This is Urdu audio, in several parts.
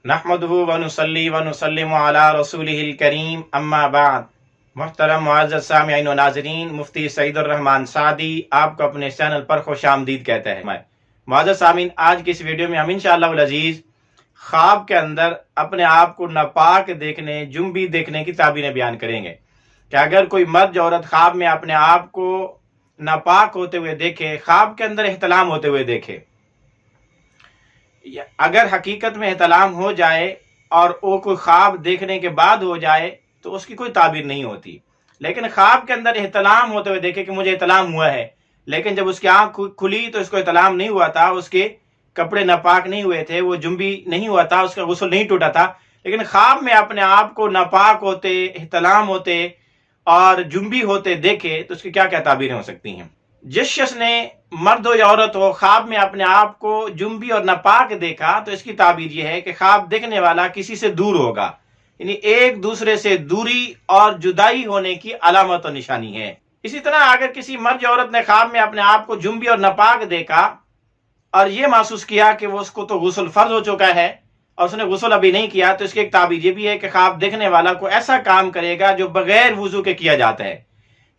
نحمدہ ونصلی ونسلم علی رسولہ الکریم اما بعد۔ محترم معزز سامعین و ناظرین، مفتی سعید الرحمن سعدی آپ کو اپنے چینل پر خوش آمدید کہتے ہیں۔ معزز سامعین، آج کی اس ویڈیو میں ہم انشاءاللہ العزیز خواب کے اندر اپنے آپ کو ناپاک دیکھنے، جنبی دیکھنے کی تعبیریں بیان کریں گے کہ اگر کوئی مرد یا عورت خواب میں اپنے آپ کو ناپاک ہوتے ہوئے دیکھے، خواب کے اندر احتلام ہوتے ہوئے دیکھے، اگر حقیقت میں احتلام ہو جائے اور وہ کوئی خواب دیکھنے کے بعد ہو جائے تو اس کی کوئی تعبیر نہیں ہوتی، لیکن خواب کے اندر احتلام ہوتے ہوئے دیکھے کہ مجھے احتلام ہوا ہے، لیکن جب اس کی آنکھ کھلی تو اس کو احتلام نہیں ہوا تھا، اس کے کپڑے ناپاک نہیں ہوئے تھے، وہ جنبی نہیں ہوا تھا، اس کا غسل نہیں ٹوٹا تھا، لیکن خواب میں اپنے آپ کو ناپاک ہوتے، احتلام ہوتے اور جنبی ہوتے دیکھے تو اس کی کیا کیا تعبیریں ہو سکتی ہیں۔ جس شخص نے، مرد ہو یا عورت ہو، خواب میں اپنے آپ کو جنبی اور ناپاک دیکھا تو اس کی تعبیر یہ ہے کہ خواب دیکھنے والا کسی سے دور ہوگا، یعنی ایک دوسرے سے دوری اور جدائی ہونے کی علامت و نشانی ہے۔ اسی طرح اگر کسی مرد یا عورت نے خواب میں اپنے آپ کو جنبی اور ناپاک دیکھا اور یہ محسوس کیا کہ وہ اس کو تو غسل فرض ہو چکا ہے اور اس نے غسل ابھی نہیں کیا، تو اس کی ایک تعبیر یہ بھی ہے کہ خواب دیکھنے والا کو ایسا کام کرے گا جو بغیر وضو کے کیا جاتا ہے،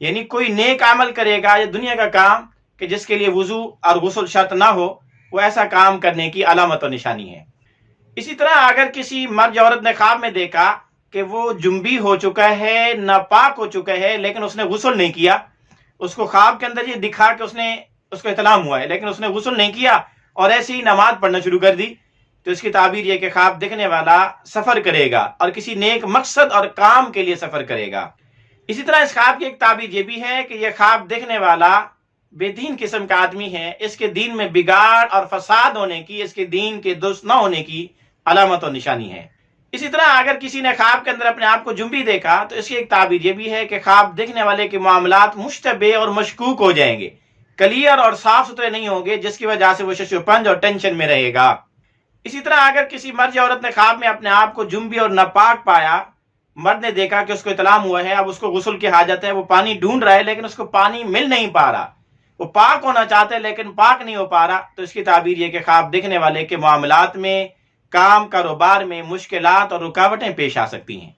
یعنی کوئی نیک عمل کرے گا یا دنیا کا کام کہ جس کے لیے وضو اور غسل شرط نہ ہو، وہ ایسا کام کرنے کی علامت و نشانی ہے۔ اسی طرح اگر کسی مرد یا عورت نے خواب میں دیکھا کہ وہ جنبی ہو چکا ہے، ناپاک ہو چکا ہے، لیکن اس نے غسل نہیں کیا، اس کو خواب کے اندر یہ دکھا کہ اس کو احتلام ہوا ہے لیکن اس نے غسل نہیں کیا اور ایسے ہی نماز پڑھنا شروع کر دی، تو اس کی تعبیر یہ کہ خواب دیکھنے والا سفر کرے گا اور کسی نیک مقصد اور کام کے لیے سفر کرے گا۔ اسی طرح اس خواب کی ایک تعبیر یہ بھی ہے کہ یہ خواب دیکھنے والا بے دین قسم کا آدمی ہے، اس کے دین میں بگاڑ اور فساد ہونے کی، اس کے دین کے درست نہ ہونے کی علامت و نشانی ہے۔ اسی طرح اگر کسی نے خواب کے اندر اپنے آپ کو جنبی دیکھا تو اس کی ایک تعبیر یہ بھی ہے کہ خواب دیکھنے والے کے معاملات مشتبہ اور مشکوک ہو جائیں گے، کلیئر اور صاف ستھرے نہیں ہوں گے، جس کی وجہ سے وہ شش و پنج اور ٹینشن میں رہے گا۔ اسی طرح اگر کسی مرد یا عورت نے خواب میں اپنے آپ کو جنبی اور ناپاک پایا، مرد نے دیکھا کہ اس کو احتلام ہوا ہے، اب اس کو غسل کی حاجت ہے، وہ پانی ڈھونڈ رہا ہے لیکن اس کو پانی مل نہیں پا رہا، وہ پاک ہونا چاہتا ہے لیکن پاک نہیں ہو پا رہا، تو اس کی تعبیر یہ کہ خواب دیکھنے والے کے معاملات میں، کام کاروبار میں مشکلات اور رکاوٹیں پیش آ سکتی ہیں۔